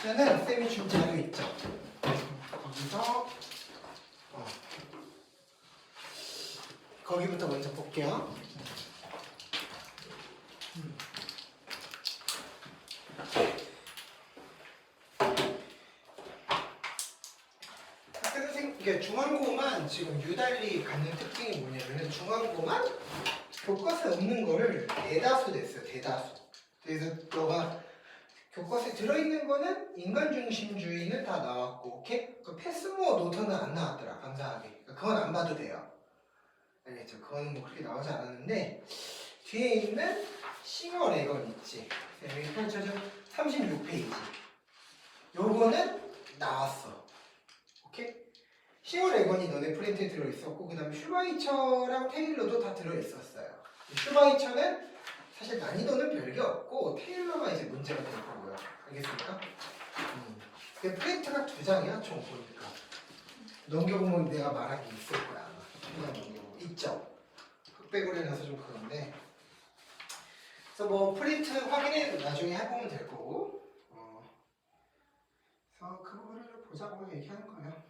저는 쌤이 준 자료 있죠. 거기서 거기부터 먼저 볼게요. 학교 선생님, 이게 중앙고만 지금 유달리 갖는 특징이 뭐냐면 중앙고만 교과서에 없는 거를 대다수 냈어요. 대다수. 그래서 너가 교과서에 들어있는 거는 인간 중심주의는 다 나왔고, 그 패스모어 노트는 안 나왔더라. 감사하게. 그러니까 그건 안 봐도 돼요. 알겠죠? 그거는 뭐 그렇게 나오지 않았는데 뒤에 있는 싱어 레건 있지. 여기 펼쳐져 36페이지. 요거는 나왔어. 오케이? 싱어 레건이 너네 프린트에 들어있었고, 그 다음에 슈바이처랑 테일러도 다 들어있었어요. 슈바이처는 사실 난이도는 별게 없고 테일러가 이제 문제가 될 거고요. 알겠습니까? 프린트가 2장이야 총 보니까. 넘겨보면 내가 말한 게 있을 거야 아마. 그냥 넘겨보면 있죠. 흑백으로 해놔서 좀 그런데. 그래서 뭐 프린트 확인은 나중에 해보면 될 거고. 그래서 그거를 보자고 얘기하는 거예요.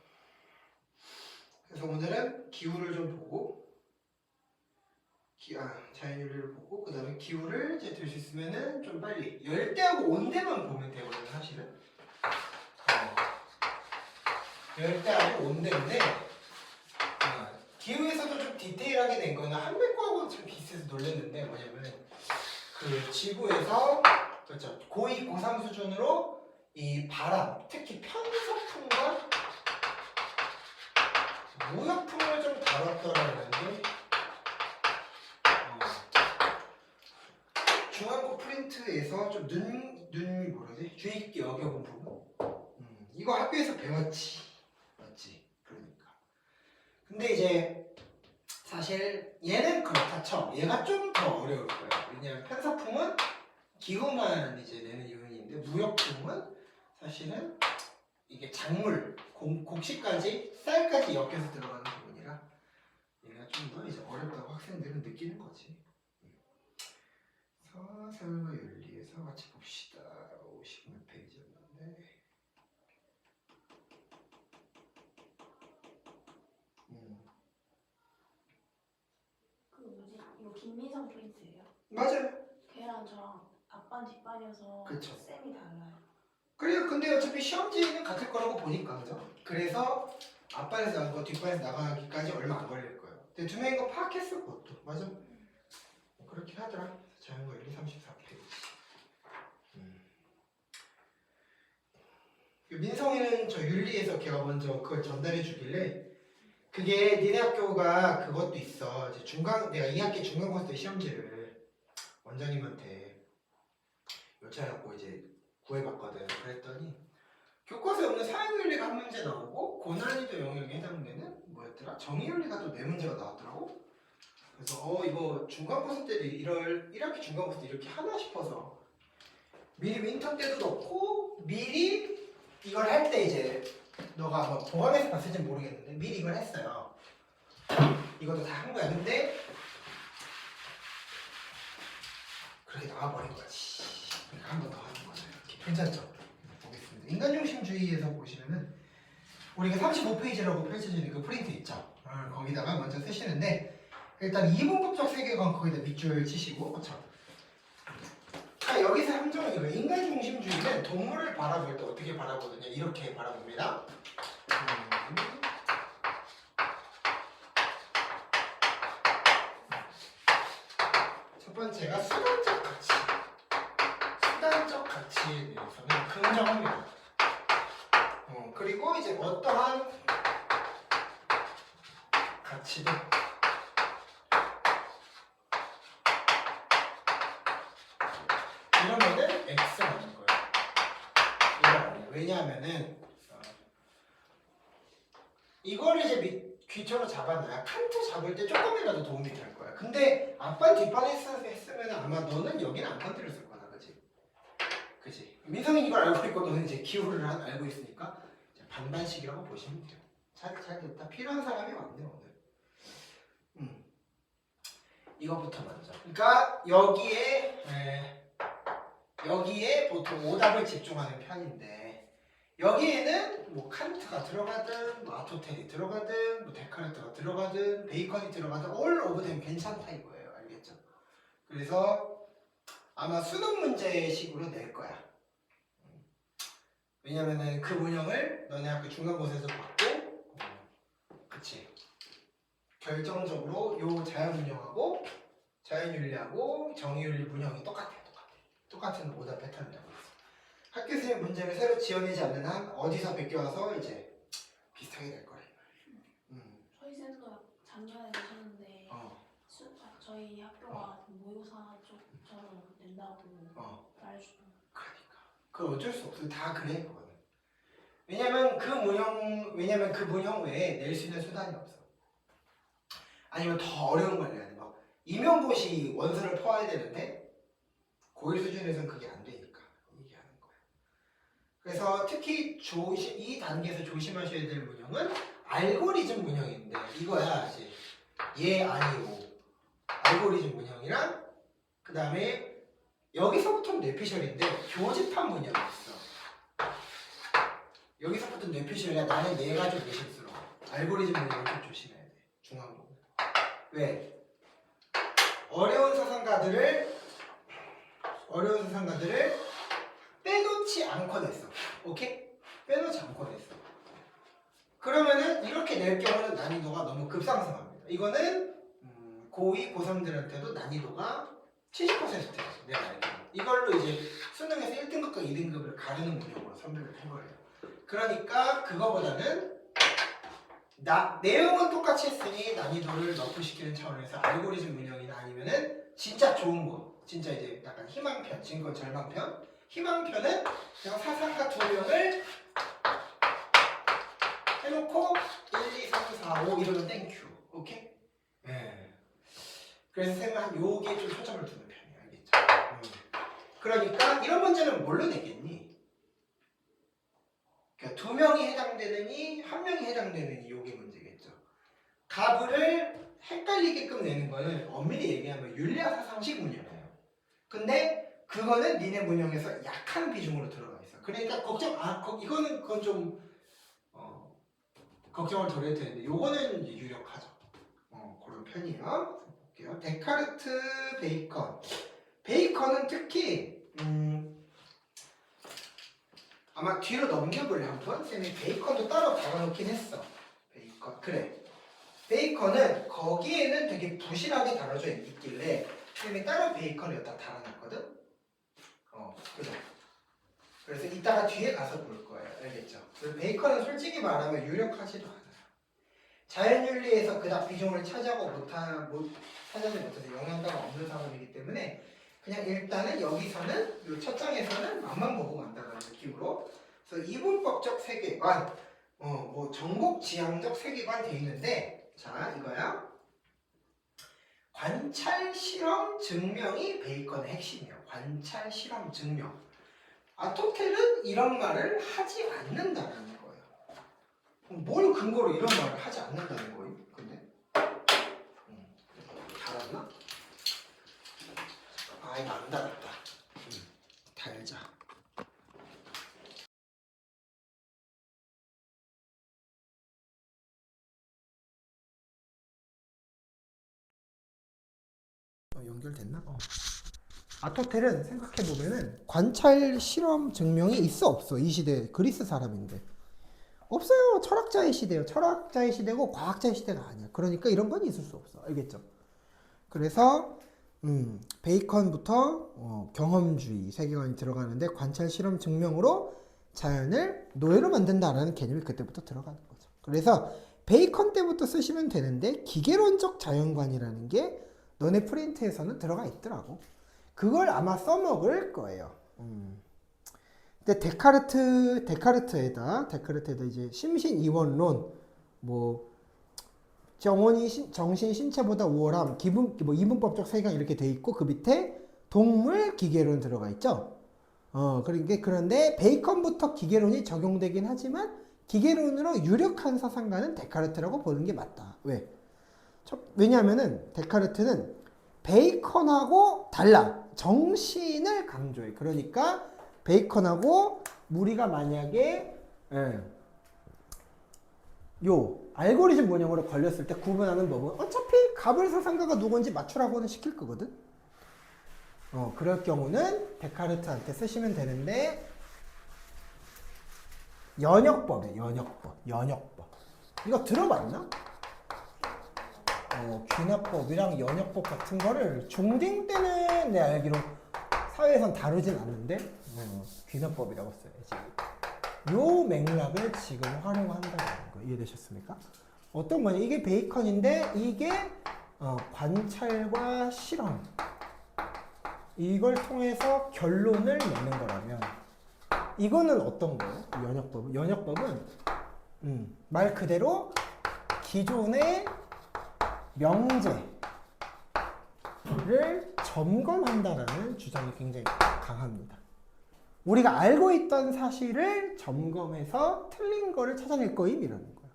그래서 오늘은 기후를 좀 보고. 자연윤리를 보고, 그 다음에 기후를 이제 들 수 있으면은 좀 빨리 열대하고 온대만 보면 되거든요, 사실은. 열대하고 온대인데, 기후에서도 좀 디테일하게 낸 거는 한백과하고 좀 비슷해서 놀랐는데, 뭐냐면 그 지구에서 그렇죠, 고2, 고3 수준으로 이 바람, 특히 편서풍과 무역풍을 좀 다뤘더라는 게 중앙고 프린트에서 좀 뭐라지? 주의 깊게 여겨본 부분? 이거 학교에서 배웠지. 맞지? 그러니까. 근데 이제 사실 얘는 그렇다 쳐. 얘가 좀 더 어려울 거야. 왜냐면 편서풍은 기후만 이제 내는 요인인데 무역풍은 사실은 이게 작물, 곡식까지, 쌀까지 엮여서 들어가는 부분이라 얘가 좀 더 이제 어렵다고 학생들은 느끼는 거지. 사회과 윤리에서 같이 봅시다. 50몇 페이지였는데. 그 뭐지? 이거 김민성 프린트예요? 맞아요. 걔랑 저랑 앞반 뒷반이어서 그쵸. 쌤이 달라요. 그래요. 근데 어차피 시험지는 같을 거라고 보니까, 그죠? 그래서 앞반에서 나가고 뒷반에서 나가기까지 얼마 안 걸릴 거예요. 근데 2명인 거 파악했어, 그것도. 맞아? 그렇게 하더라. 자연과 윤리 34페이지. 민성이는 저 윤리에서 걔가 먼저 그걸 전달해 주길래, 그게 니네 학교가 그것도 있어. 이제 내가 2학기 중간고사 때 시험지를 원장님한테 요청해갖고 이제 구해봤거든. 그랬더니 교과서에 없는 사회윤리가 한 문제 나오고 고난이도 영역에 해당되는 뭐였더라? 정의윤리가 또 4문제가 나왔더라고. 그래서 이거 중간고사 때도 1학기 중간고사 때 이렇게 하나 싶어서 미리 윈터 때도 넣고 미리 이걸 할 때 이제 너가 아마 보강해서 봤을지 모르겠는데 미리 이걸 했어요. 이것도 다 한 거야. 근데 그렇게 나와버린 거지. 그러니까 한 번 더 하는 거죠. 이렇게. 괜찮죠? 보겠습니다. 인간중심주의에서 보시면은 우리가 35페이지라고 펼쳐지는 그 프린트 있죠? 거기다가 먼저 쓰시는데 일단 이분법적 세계관 거기다 밑줄 치시고, 그렇죠? 자, 여기서 함정은 이거예요. 인간중심주의는 동물을 바라볼 때 어떻게 바라보느냐, 이렇게 바라봅니다. 첫 번째가 수단적 가치. 수단적 가치에 대해서는 긍정합니다. 그리고 이제 어떠한 가치도 이러면은 X라는 거예요. 왜냐하면은 이거를 이제 귀처로 잡아놔야 칸트 잡을 때 조금이라도 도움이 될 거야. 근데 앞반 뒷반 했으면 아마 너는 여기는 안 건드렸을 거야, 그지? 그지? 민성이 이걸 알고 있고 너는 이제 기후를 알고 있으니까 이제 반반씩이라고 보시면 돼요. 잘 됐다. 필요한 사람이 왔네 오늘. 이거부터 먼저. 그러니까 여기에 보통 오답을 집중하는 편인데 여기에는 뭐 칸트가 들어가든 뭐 아토텔이 들어가든 뭐 데카르트가 들어가든 베이컨이 들어가든 all of them 괜찮다 이거예요. 알겠죠? 그래서 아마 수능 문제식으로 낼 거야. 왜냐면은 그 문형을 너네 학교 중간고사에서 받고 그치 결정적으로 요 자연문형하고 자연윤리하고 정의윤리 문형이 똑같은 오답 패턴이라고 있어. 학교생의 문제를 새로 지어내지 않는 한 어디서 베껴와서 이제 비슷하게 될 거래. 저희 쌤도 작년에 내셨는데 저희 학교가 모의고사 쪽처럼 낸다고 말해주고. 그러니까 그 어쩔 수 없어. 다 그래 그거는. 왜냐면 그 문형 외에 낼 수 있는 수단이 없어. 아니면 더 어려운 걸 내야 돼. 막 임용고시 원서를 퍼와야 되는데 고1 수준에서는 그게 안 되니까 얘기하는 거야. 그래서 특히 이 단계에서 조심하셔야 될 문형은 알고리즘 문형인데 이거야 이제 예 아니오 알고리즘 문형이랑 그 다음에 여기서부터는 뇌피셜인데 교집합 문형이 있어. 여기서부터 뇌피셜이야. 나는 얘가 좀 의심스러워. 알고리즘 문형을 좀 조심해야 돼. 중앙부. 왜? 어려운 사상가들을 빼놓지 않고 냈어. 오케이? 빼놓지 않고 냈어. 그러면은 이렇게 낼 경우는 난이도가 너무 급상승합니다. 이거는 고2, 고3들한테도 난이도가 70%예요. 내가 알기로. 이걸로 이제 수능에서 1등급과 2등급을 가르는 문형으로 선별을 한 거예요. 그러니까 그거보다는 내용은 똑같이 했으니 난이도를 너프시키는 차원에서 알고리즘 문형이나 아니면은 진짜 좋은 거, 진짜 이제 약간 희망편, 진권 절망편. 희망편은 그냥 사상가 2명을 해놓고 1, 2, 3, 4, 5 이러면 땡큐. 오케이? 네. 그래서 쌤은 요게 좀 초점을 두는 편이에요. 알겠죠? 그러니까 이런 문제는 뭘로 내겠니? 그러니까 2명이 해당되느니 1명이 해당되느니 요게 문제겠죠. 가부를 헷갈리게끔 내는 거는 엄밀히 얘기하면 윤리학 사상식 문형이에요. 근데 그거는 니네 문형에서 약한 비중으로 들어가 있어. 그러니까 그건 좀 걱정을 덜 해도 되는데 요거는 이제 유력하죠. 그런 편이에요. 볼게요. 데카르트, 베이컨은 특히 아마 뒤로 넘겨볼래 한번? 쌤이 베이컨도 따로 달아놓긴 했어. 베이컨은 거기에는 되게 부실하게 달아져 있길래 쌤이 따로 베이컨을 여기다 달아놨거든? 그죠? 그래서 이따가 뒤에 가서 볼 거예요. 알겠죠? 그래서 베이컨은 솔직히 말하면 유력하지도 않아요. 자연윤리에서 그닥 비중을 차지하지 못해서 영향가가 없는 사람이기 때문에 그냥 일단은 여기서는 이 첫 장에서는 맛만 보고 간다는 느낌으로 그래서 이분법적 세계관 뭐 정복지향적 세계관 돼 있는데 자 이거야 관찰 실험 증명이 베이컨의 핵심이에요. 관찰 실험 증명 아토텔은 이런 말을 하지 않는다는 거예요. 뭘 근거로 이런 말을 하지 않는다는 거예요? 근데 달았나? 이거 안 달았다. 달자. 연결됐나? 아토텔은 생각해보면은 관찰 실험 증명이 있어 없어? 이 시대 그리스 사람인데 없어요. 철학자의 시대예요. 철학자의 시대고 과학자의 시대가 아니야. 그러니까 이런 건 있을 수 없어. 알겠죠? 그래서 베이컨부터 경험주의 세계관이 들어가는데 관찰 실험 증명으로 자연을 노예로 만든다라는 개념이 그때부터 들어가는 거죠. 그래서 베이컨 때부터 쓰시면 되는데 기계론적 자연관이라는 게 너네 프린트에서는 들어가 있더라고. 그걸 아마 써먹을 거예요. 근데 데카르트에다 이제 심신 이원론, 뭐 정신 신체보다 우월함, 뭐 이분법적 세계관 이렇게 돼 있고 그 밑에 동물 기계론 들어가 있죠. 그런데 베이컨부터 기계론이 적용되긴 하지만 기계론으로 유력한 사상가는 데카르트라고 보는 게 맞다. 왜? 왜냐하면은 데카르트는 베이컨하고 달라. 정신을 강조해. 그러니까 베이컨하고 우리가 만약에 예. 요 알고리즘 문형으로 걸렸을 때 구분하는 법은 어차피 가불사상가가 누군지 맞추라고는 시킬 거거든. 그럴 경우는 데카르트한테 쓰시면 되는데 연역법이에요. 연역법. 이거 들어봤나? 귀납법이랑 연역법 같은 거를 중딩 때는 내 알기로 사회에선 다루진 않는데 귀납법이라고 써야지. 요 맥락을 지금 활용한다는 거 이해되셨습니까? 어떤 거냐? 이게 베이컨인데 이게 관찰과 실험 이걸 통해서 결론을 내는 거라면 이거는 어떤 거예요? 연역법은 말 그대로 기존의 명제를 점검한다라는 주장이 굉장히 강합니다. 우리가 알고 있던 사실을 점검해서 틀린 거를 찾아낼 거임이라는 거예요.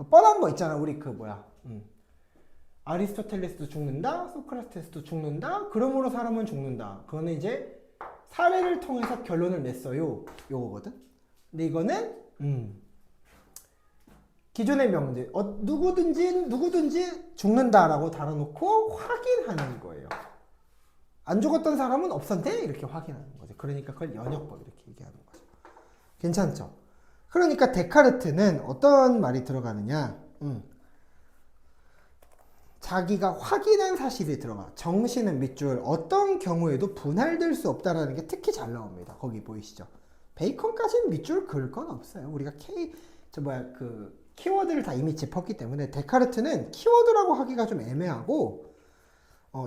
뻔한 거 있잖아. 우리 아리스토텔레스도 죽는다, 소크라테스도 죽는다, 그러므로 사람은 죽는다. 그거는 이제 사례를 통해서 결론을 냈어요. 요거거든. 근데 이거는 기존의 명제, 누구든지 죽는다라고 달아놓고 확인하는 거예요. 안 죽었던 사람은 없었네? 이렇게 확인하는 거죠. 그러니까 그걸 연역법 이렇게 얘기하는 거죠. 괜찮죠? 그러니까 데카르트는 어떤 말이 들어가느냐? 자기가 확인한 사실이 들어가. 정신은 밑줄, 어떤 경우에도 분할될 수 없다라는 게 특히 잘 나옵니다. 거기 보이시죠? 베이컨까지는 밑줄 그을 건 없어요. 우리가 키워드를 다 이미 짚었기 때문에 데카르트는 키워드라고 하기가 좀 애매하고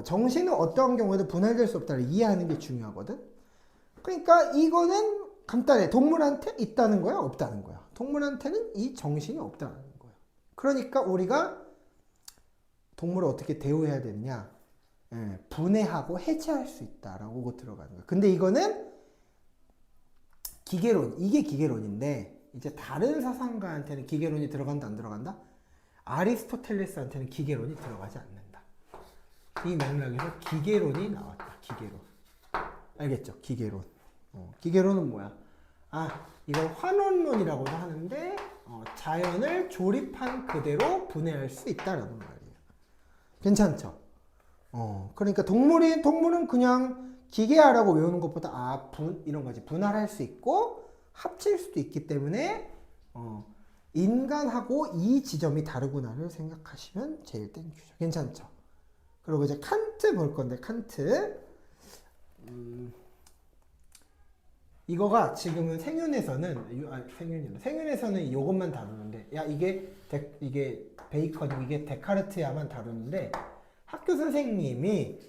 정신은 어떤 경우에도 분할될 수 없다를 이해하는 게 중요하거든. 그러니까 이거는 간단해. 동물한테 있다는 거야, 없다는 거야. 동물한테는 이 정신이 없다는 거야. 그러니까 우리가 동물을 어떻게 대우해야 되느냐? 분해하고 해체할 수 있다라고 들어가는 거야. 근데 이거는 기계론, 이게 기계론인데 이제 다른 사상가한테는 기계론이 들어간다 안 들어간다? 아리스토텔레스한테는 기계론이 들어가지 않는다. 이 맥락에서 기계론이 나왔다. 기계론. 알겠죠? 기계론. 기계론은 뭐야? 이걸 환원론이라고도 하는데 자연을 조립한 그대로 분해할 수 있다라는 말이에요. 괜찮죠? 그러니까 동물은 그냥 기계화라고 외우는 것보다 이런 거지. 분할할 수 있고 합칠 수도 있기 때문에 인간하고 이 지점이 다르구나를 생각하시면 제일 땡큐죠. 괜찮죠? 그리고 이제 칸트 볼 건데 칸트 이거가 지금은 생윤에서는 이것만 다루는데 이게 베이컨 이게 데카르트야만 다루는데 학교 선생님이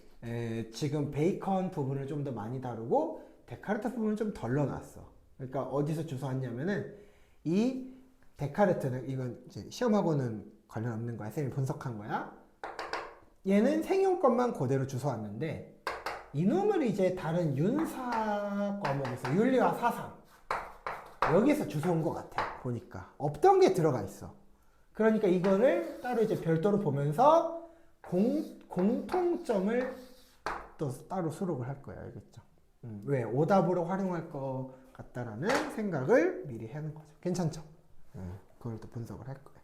지금 베이컨 부분을 좀 더 많이 다루고 데카르트 부분을 좀 덜 넣어놨어. 그러니까 어디서 주워왔냐면은 이 데카르트는 이건 이제 시험하고는 관련 없는 거야. 선생님이 분석한 거야. 얘는 생윤 것만 그대로 주워왔는데 이놈을 이제 다른 윤사 과목에서 윤리와 사상 여기서 주워온 것 같아. 보니까 없던 게 들어가 있어. 그러니까 이거를 따로 이제 별도로 보면서 공통점을 또 따로 수록을 할 거야. 알겠죠? 왜? 오답으로 활용할 것 같다라는 생각을 미리 하는 거죠. 괜찮죠? 그걸 또 분석을 할 거예요.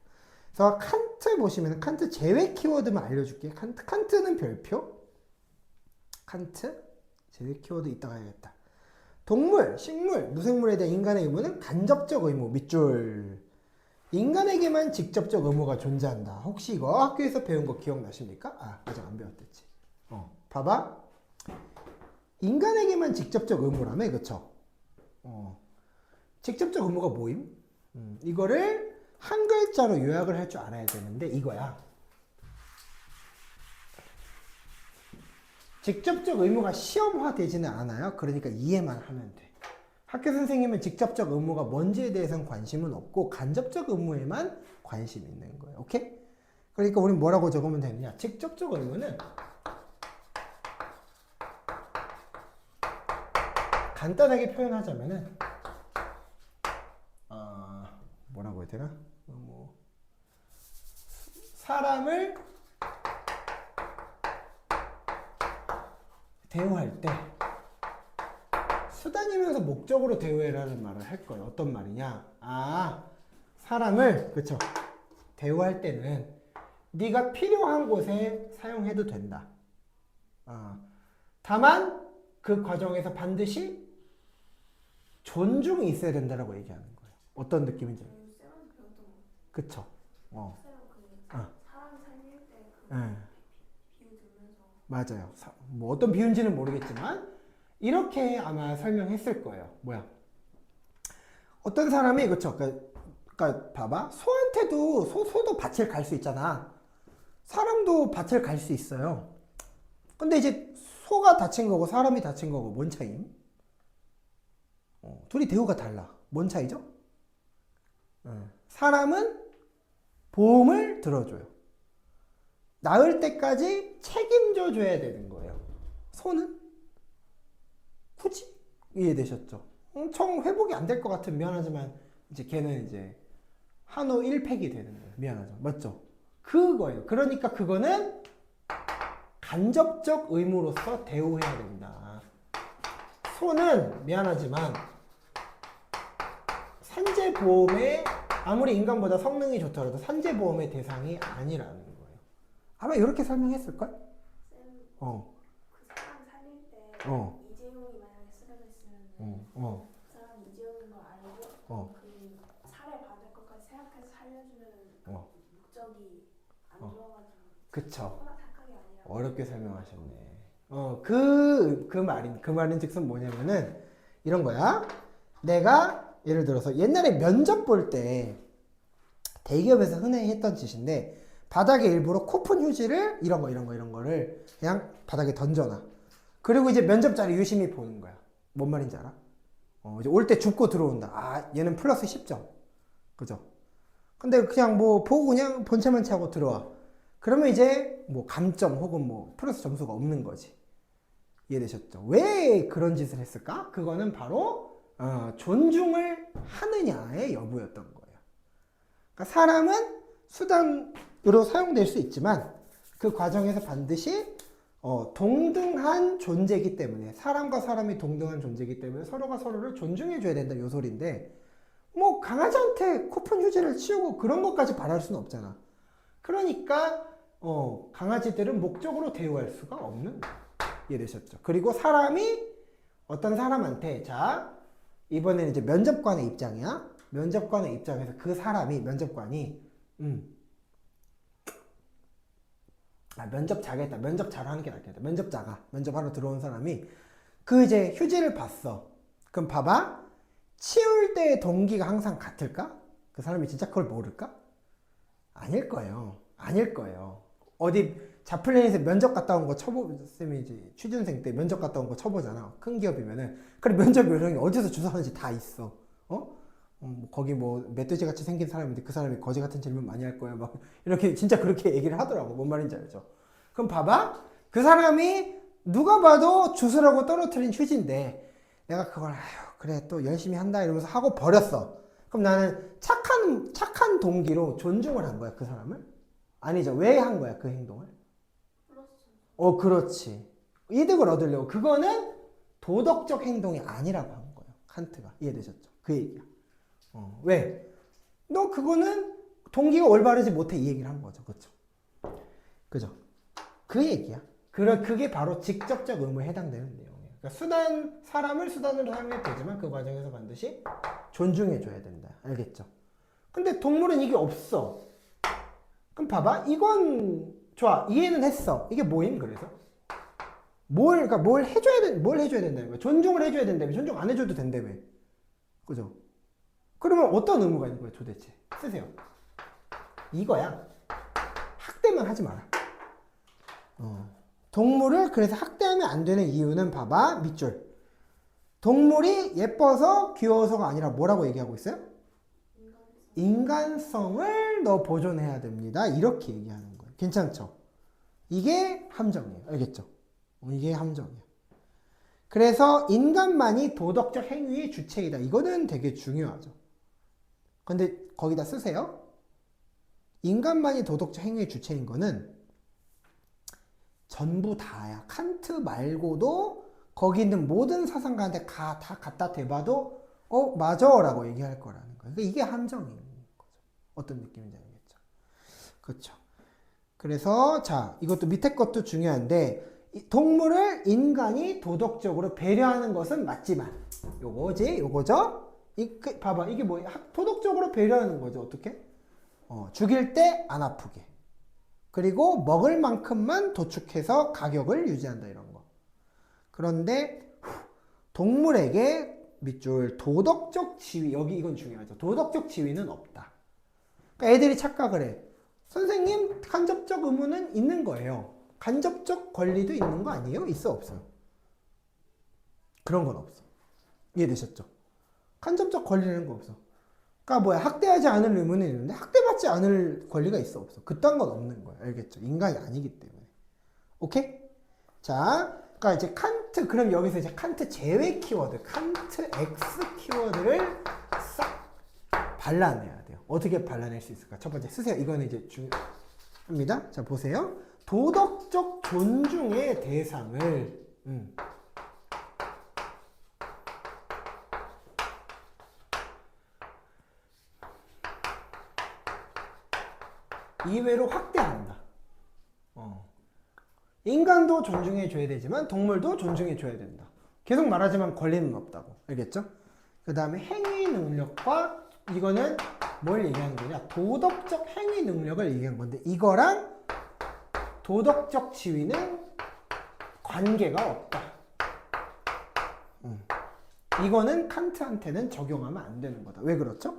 그래서 칸트 보시면 칸트 제외 키워드만 알려줄게. 칸트는 별표. 칸트 제외 키워드 이따가 해야겠다. 동물, 식물, 무생물에 대한 인간의 의무는 간접적 의무 밑줄. 인간에게만 직접적 의무가 존재한다. 혹시 이거 학교에서 배운 거 기억나십니까? 아직 안 배웠댔지. 봐봐. 인간에게만 직접적 의무라며, 그쵸? 직접적 의무가 뭐임? 이거를 한 글자로 요약을 할 줄 알아야 되는데 이거야. 직접적 의무가 시험화되지는 않아요. 그러니까 이해만 하면 돼. 학교 선생님은 직접적 의무가 뭔지에 대해서는 관심은 없고 간접적 의무에만 관심이 있는 거예요. 오케이? 그러니까 우리는 뭐라고 적으면 되느냐? 직접적 의무는 간단하게 표현하자면은 뭐라고 해야 되나? 사람을 대우할 때 수단이면서 목적으로 대우해라는 말을 할 거예요. 어떤 말이냐? 사람을 그쵸? 대우할 때는 네가 필요한 곳에 사용해도 된다. 다만 그 과정에서 반드시 존중이 있어야 된다라고 얘기하는 거예요. 어떤 느낌인지. 쌤한테 배웠던 거. 그쵸? 쌤은 사람 살릴 때 비유 들면서 맞아요. 뭐 어떤 비유인지는 모르겠지만 이렇게 아마 설명했을 거예요. 뭐야? 어떤 사람이 그쵸? 그러니까 봐봐. 소한테도 소도 밭을 갈 수 있잖아. 사람도 밭을 갈 수 있어요. 근데 이제 소가 다친 거고 사람이 다친 거고 뭔 차이임? 둘이 대우가 달라. 뭔 차이죠? 사람은 보험을 들어줘요. 나을 때까지 책임져 줘야 되는 거예요. 소는 굳이 이해되셨죠? 엄청 회복이 안 될 것 같은 미안하지만 이제 걔는 이제 한우 1팩이 되는 거예요. 미안하죠. 맞죠? 그거예요. 그러니까 그거는 간접적 의무로서 대우해야 된다. 소는 미안하지만 산재보험에 아무리 인간보다 성능이 좋더라도 산재보험의 대상이 아니라는 거예요. 아마 이렇게 설명했을걸? 쌤, 어. 그 사람 살릴 때 어. 이재용이 만약에 쓰러졌으면 그 사람 이재용인 걸 알고 그 살해 받을 것까지 생각해서 살려주면 목적이 안 좋아가지고 그쵸. 착각이 아니라 어렵게 설명하셨네. 그 말인 즉슨 뭐냐면은 이런 거야. 내가 예를 들어서 옛날에 면접 볼 때 대기업에서 흔히 했던 짓인데 바닥에 일부러 코푼 휴지를 이런 거를 그냥 바닥에 던져놔. 그리고 이제 면접 자리 유심히 보는 거야. 뭔 말인지 알아? 이제 올 때 줍고 들어온다. 얘는 플러스 10점. 그죠? 근데 그냥 뭐 보고 그냥 본체만 차고 들어와. 그러면 이제 뭐 감점 혹은 뭐 플러스 점수가 없는 거지. 이해되셨죠? 왜 그런 짓을 했을까? 그거는 바로 존중을 하느냐의 여부였던 거예요. 그러니까 사람은 수단으로 사용될 수 있지만 그 과정에서 반드시 동등한 존재이기 때문에 사람과 사람이 동등한 존재이기 때문에 서로가 서로를 존중해 줘야 된다 요 소리인데 뭐 강아지한테 코푼 휴지를 치우고 그런 것까지 바랄 수는 없잖아. 그러니까 강아지들은 목적으로 대우할 수가 없는 거예요. 이해되셨죠? 그리고 사람이 어떤 사람한테 이번에는 이제 면접관의 입장이야. 면접관의 입장에서 그 사람이 면접관이 면접 자겠다. 면접 잘하는 게 낫겠다. 면접하러 들어온 사람이 그 이제 휴지를 봤어. 그럼 봐봐. 치울 때의 동기가 항상 같을까? 그 사람이 진짜 그걸 모를까? 아닐 거예요. 어디 자플랜에서 면접 갔다 온 거 쌤이 이제 취준생 때 면접 갔다 온 거 쳐보잖아. 큰 기업이면은. 그래 면접 요령이 어디서 주소하는지 다 있어. 거기 뭐 멧돼지 같이 생긴 사람인데 그 사람이 거지 같은 질문 많이 할 거야. 막 이렇게 진짜 그렇게 얘기를 하더라고. 뭔 말인지 알죠? 그럼 봐봐. 그 사람이 누가 봐도 주스라고 떨어뜨린 휴지인데 내가 그걸 그래 또 열심히 한다 이러면서 하고 버렸어. 그럼 나는 착한 동기로 존중을 한 거야 그 사람을? 아니죠. 왜 한 거야 그 행동을? 그렇지. 이득을 얻으려고. 그거는 도덕적 행동이 아니라고 한 거예요. 칸트가. 이해되셨죠? 그 얘기야. 왜? 너 그거는 동기가 올바르지 못해 이 얘기를 한 거죠. 그죠? 그 얘기야. 그게 바로 직접적 의무에 해당되는 내용이에요. 그러니까 사람을 수단으로 사용해도 되지만 그 과정에서 반드시 존중해줘야 된다. 알겠죠? 근데 동물은 이게 없어. 그럼 봐봐. 이건 좋아. 이해는 했어. 이게 뭐임 그래서? 뭘 해줘야 된다는 거야. 존중을 해줘야 된다며. 존중 안 해줘도 된다며. 그죠? 그러면 어떤 의무가 있는 거야 도대체? 쓰세요. 이거야. 학대만 하지 마라. 동물을 그래서 학대하면 안 되는 이유는 봐봐. 밑줄. 동물이 예뻐서 귀여워서가 아니라 뭐라고 얘기하고 있어요? 인간성을 너 보존해야 됩니다. 이렇게 얘기하는 거예요. 괜찮죠? 이게 함정이에요. 알겠죠? 이게 함정이에요. 그래서 인간만이 도덕적 행위의 주체이다. 이거는 되게 중요하죠. 근데 거기다 쓰세요. 인간만이 도덕적 행위의 주체인 거는 전부 다야. 칸트 말고도 거기 있는 모든 사상가한테 다 갖다 대봐도 맞아 라고 얘기할 거라는 거예요. 그러니까 이게 함정인 거죠. 어떤 느낌인지 알겠죠? 그렇죠. 그래서 자, 이것도 밑에 것도 중요한데 동물을 인간이 도덕적으로 배려하는 것은 맞지만 요거죠? 봐봐, 이게 뭐야? 도덕적으로 배려하는 거죠. 어떻게? 죽일 때 안 아프게. 그리고 먹을 만큼만 도축해서 가격을 유지한다 이런 거. 그런데 동물에게 밑줄 도덕적 지위, 여기 이건 중요하죠. 도덕적 지위는 없다. 그러니까 애들이 착각을 해. 선생님, 간접적 의무는 있는 거예요. 간접적 권리도 있는 거 아니에요? 있어, 없어요? 그런 건 없어. 이해되셨죠? 간접적 권리라는 거 없어. 그러니까 뭐야, 학대하지 않을 의무는 있는데 학대받지 않을 권리가 있어, 없어? 그딴 건 없는 거야. 알겠죠? 인간이 아니기 때문에. 오케이? 자, 그러니까 이제 칸트, 그럼 여기서 이제 칸트 제외 키워드, 칸트 X 키워드를 싹 발라내야 돼요. 어떻게 발라낼 수 있을까? 첫 번째 쓰세요. 이거는 이제 중요합니다. 자, 보세요. 도덕적 존중의 대상을 이외로 확대한다. 인간도 존중해줘야 되지만 동물도 존중해줘야 된다. 계속 말하지만 권리는 없다고. 알겠죠? 그 다음에 행위 능력과 이거는 뭘 얘기하는 거냐? 도덕적 행위 능력을 얘기한 건데 이거랑 도덕적 지위는 관계가 없다. 이거는 칸트한테는 적용하면 안 되는 거다. 왜 그렇죠?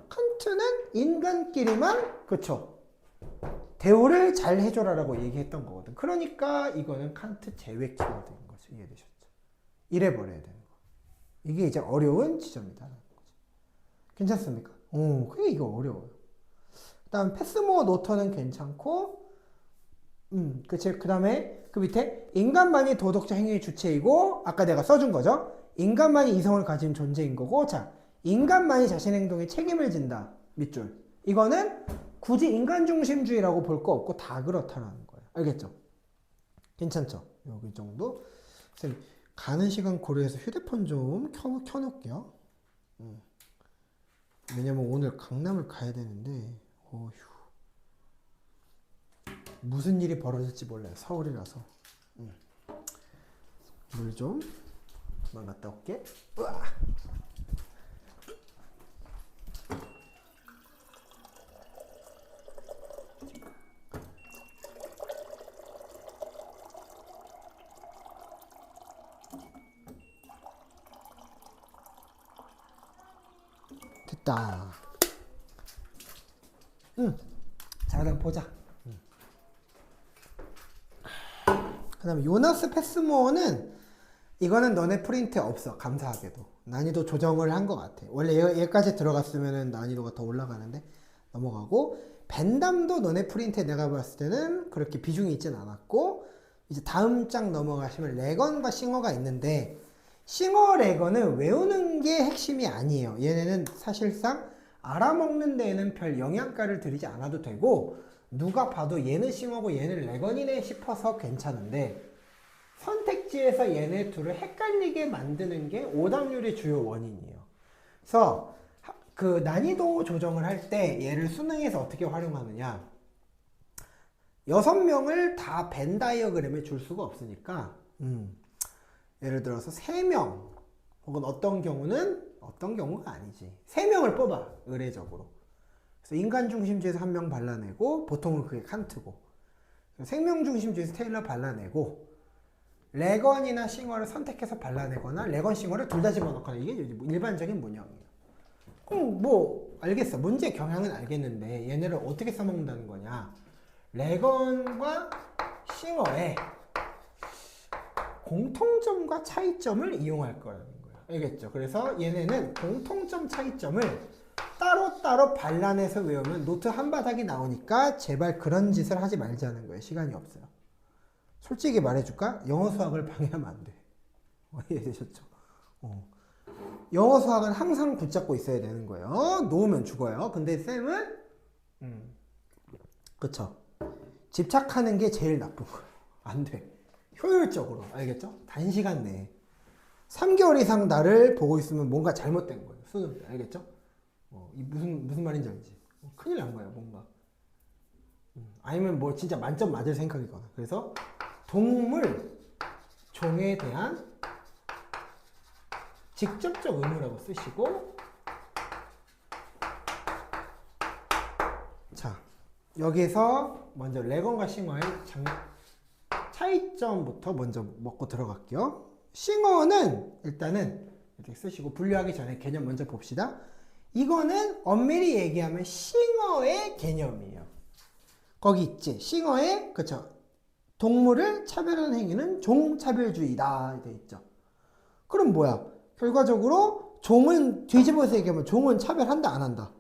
칸트는 인간끼리만 그쵸? 대우를 잘 해줘라라고 얘기했던 거거든. 그러니까 이거는 칸트 제외 키워드인 거죠. 이해되셨죠? 이래 버려야 되는 거. 이게 이제 어려운 지점이다. 괜찮습니까? 그게 이거 어려워요. 다음 패스모어 노터는 괜찮고, 그치. 그 다음에 그 밑에 인간만이 도덕적 행위의 주체이고, 아까 내가 써준 거죠. 인간만이 이성을 가진 존재인 거고, 자, 인간만이 자신 행동에 책임을 진다. 밑줄. 이거는 굳이 인간중심주의라고 볼 거 없고 다 그렇다라는 거예요. 알겠죠? 괜찮죠? 여기 정도. 선생님, 가는 시간 고려해서 휴대폰 좀 켜놓을게요. 왜냐면 오늘 강남을 가야 되는데, 어휴. 무슨 일이 벌어질지 몰라요. 서울이라서. 물 좀 그만 갔다 올게. 으아. 됐다. 자, 그럼 보자. 그 다음에 요나스 패스모어는 이거는 너네 프린트에 없어. 감사하게도. 난이도 조정을 한 것 같아. 원래 얘까지 들어갔으면 난이도가 더 올라가는데 넘어가고, 벤담도 너네 프린트에 내가 봤을 때는 그렇게 비중이 있진 않았고, 이제 다음 장 넘어가시면 레건과 싱어가 있는데, 싱어 레건은 외우는 게 핵심이 아니에요. 얘네는 사실상 알아먹는 데에는 별 영양가를 들이지 않아도 되고, 누가 봐도 얘는 싱어고 얘는 레건이네 싶어서 괜찮은데, 선택지에서 얘네 둘을 헷갈리게 만드는 게 오답률의 주요 원인이에요. 그래서 그 난이도 조정을 할 때 얘를 수능에서 어떻게 활용하느냐, 6명을 다 벤 다이어그램에 줄 수가 없으니까 예를 들어서 3명 혹은 어떤 경우가 아니지, 3명을 뽑아. 의례적으로. 그래서 인간중심주의에서 1명 발라내고, 보통은 그게 칸트고, 생명중심주의에서 테일러 발라내고, 레건이나 싱어를 선택해서 발라내거나 레건 싱어를 둘 다 집어넣거나, 이게 일반적인 문형이에요. 그럼 뭐 알겠어. 문제 경향은 알겠는데 얘네를 어떻게 써먹는다는 거냐. 레건과 싱어의 공통점과 차이점을 이용할 거라는 거예요. 알겠죠? 그래서 얘네는 공통점 차이점을 따로따로 발라내서 외우면 노트 한 바닥이 나오니까 제발 그런 짓을 하지 말자는 거예요. 시간이 없어요. 솔직히 말해줄까? 영어 수학을 방해하면 안 돼. 이해되셨죠? 영어 수학은 항상 붙잡고 있어야 되는 거예요. 놓으면 죽어요. 근데 쌤은 그쵸, 집착하는 게 제일 나쁜 거예요. 안 돼. 효율적으로. 알겠죠? 단시간 내에. 3개월 이상 나를 보고 있으면 뭔가 잘못된 거예요. 수능 때. 알겠죠? 이 무슨 말인지 알지? 큰일 난 거야, 뭔가. 아니면 뭐 진짜 만점 맞을 생각이거나. 그래서 동물, 종에 대한 직접적 의무라고 쓰시고, 자, 여기서 먼저 레건과 싱어의 차이점부터 먼저 먹고 들어갈게요. 싱어는 일단은 이렇게 쓰시고, 분류하기 전에 개념 먼저 봅시다. 이거는 엄밀히 얘기하면 싱어의 개념이에요. 거기 있지. 싱어의, 그쵸. 동물을 차별하는 행위는 종차별주의다. 돼 있죠. 그럼 뭐야? 결과적으로 종은 뒤집어서 얘기하면 종은 차별한다, 안 한다?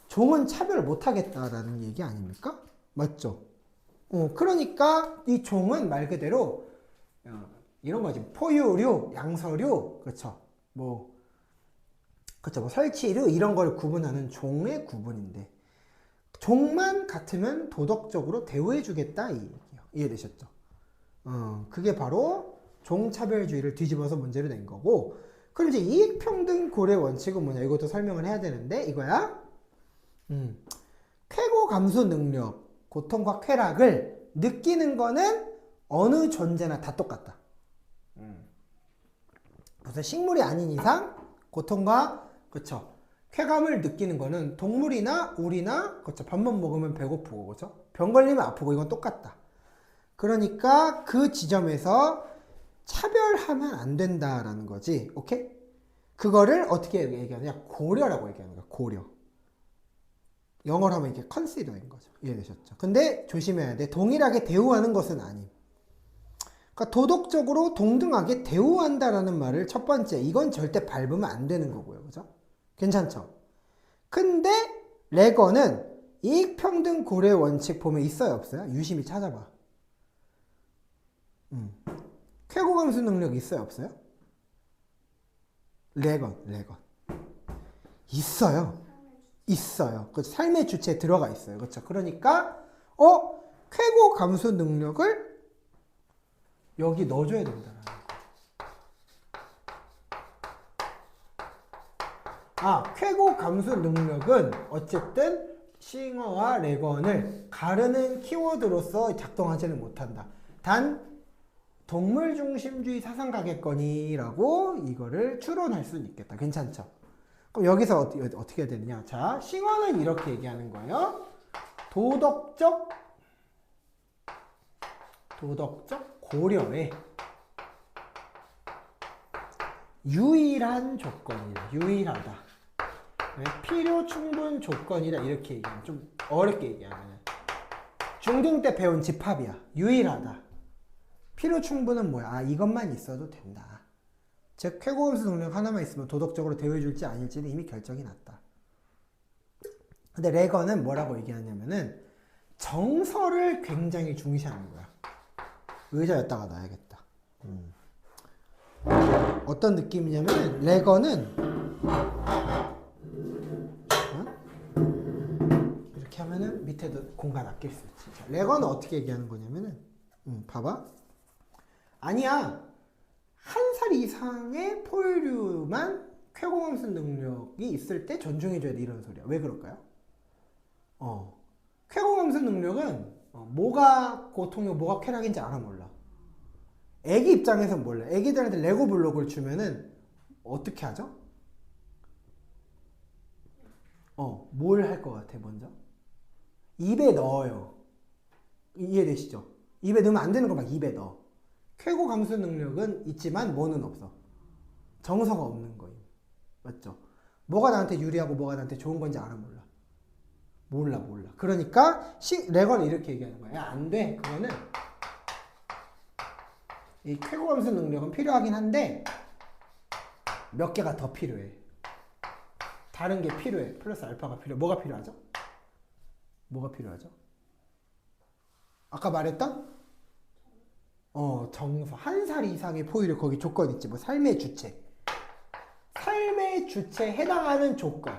종은 차별을 못하겠다라는 얘기 아닙니까? 맞죠? 그러니까 이 종은 말 그대로 이런 거지. 포유류, 양서류, 그쵸? 뭐 설치류 이런 걸 구분하는 종의 구분인데, 종만 같으면 도덕적으로 대우해주겠다 이 얘기예요. 이해되셨죠? 그게 바로 종차별주의를 뒤집어서 문제를 낸 거고, 그럼 이제 이익평등 고려 원칙은 뭐냐? 이것도 설명을 해야 되는데 이거야. 쾌고 감수 능력, 고통과 쾌락을 느끼는 거는 어느 존재나 다 똑같다. 무슨 식물이 아닌 이상 고통과, 그쵸, 쾌감을 느끼는 거는 동물이나 우리나, 그쵸, 밥만 먹으면 배고프고, 그쵸, 병 걸리면 아프고, 이건 똑같다. 그러니까 그 지점에서 차별하면 안 된다라는 거지. 오케이? 그거를 어떻게 얘기하느냐? 고려라고 얘기하는 거야. 고려. 영어로 하면 이렇게 consider인 거죠. 이해되셨죠? 근데 조심해야 돼. 동일하게 대우하는 것은 아님. 그러니까 도덕적으로 동등하게 대우한다라는 말을 첫 번째, 이건 절대 밟으면 안 되는 거고요. 그죠? 괜찮죠? 근데 레거는 이익평등 고려 원칙 보면 있어요, 없어요? 유심히 찾아봐. 쾌고 감수 능력 있어요, 없어요? 레건 있어요. 있어요. 그 삶의 주체에 들어가 있어요. 그렇죠? 그러니까 쾌고 감수 능력을 여기 넣어줘야 된다. 쾌고 감수 능력은 어쨌든 싱어와 레건을 가르는 키워드로서 작동하지는 못한다. 단 동물 중심주의 사상가겠거니라고 이거를 추론할 수는 있겠다. 괜찮죠? 그럼 여기서 어떻게 해야 되느냐? 자, 싱어는 이렇게 얘기하는 거예요. 도덕적 고려의 유일한 조건이다. 유일하다. 필요 충분 조건이다. 이렇게 얘기하면 좀 어렵게 얘기하면 중등 때 배운 집합이야. 유일하다. 필요 충분은 뭐야? 이것만 있어도 된다. 즉 쾌고 감수 능력 하나만 있으면 도덕적으로 대우해줄지 아닐지는 이미 결정이 났다. 근데 레건은 뭐라고 얘기하냐면은 정서를 굉장히 중시하는 거야. 의자 여기다가 놔야겠다. 어떤 느낌이냐면 레건은 이렇게 하면은 밑에도 공간 아낄 수 있지. 자, 레건은 어떻게 얘기하는 거냐면은 봐봐. 아니야. 1살 이상의 포유류만 쾌고 감수 능력이 있을 때 존중해줘야 돼. 이런 소리야. 왜 그럴까요? 쾌고 감수 능력은 뭐가 고통이고 뭐가 쾌락인지 알아 몰라. 애기 입장에선 몰라. 애기들한테 레고 블록을 주면은 어떻게 하죠? 뭘 할 것 같아 먼저? 입에 넣어요. 이해되시죠? 입에 넣으면 안 되는 거 막 입에 넣어. 쾌고 감수 능력은 있지만 뭐는 없어. 정서가 없는 거예요. 맞죠? 뭐가 나한테 유리하고 뭐가 나한테 좋은 건지 알아 몰라. 몰라. 그러니까 레건은 이렇게 얘기하는 거야. 야, 안 돼. 그거는 이 쾌고 감수 능력은 필요하긴 한데 몇 개가 더 필요해. 다른 게 필요해. 플러스 알파가 필요해. 뭐가 필요하죠? 아까 말했던? 정서. 1살 이상의 포유류 거기 조건 있지. 뭐 삶의 주체. 삶의 주체에 해당하는 조건.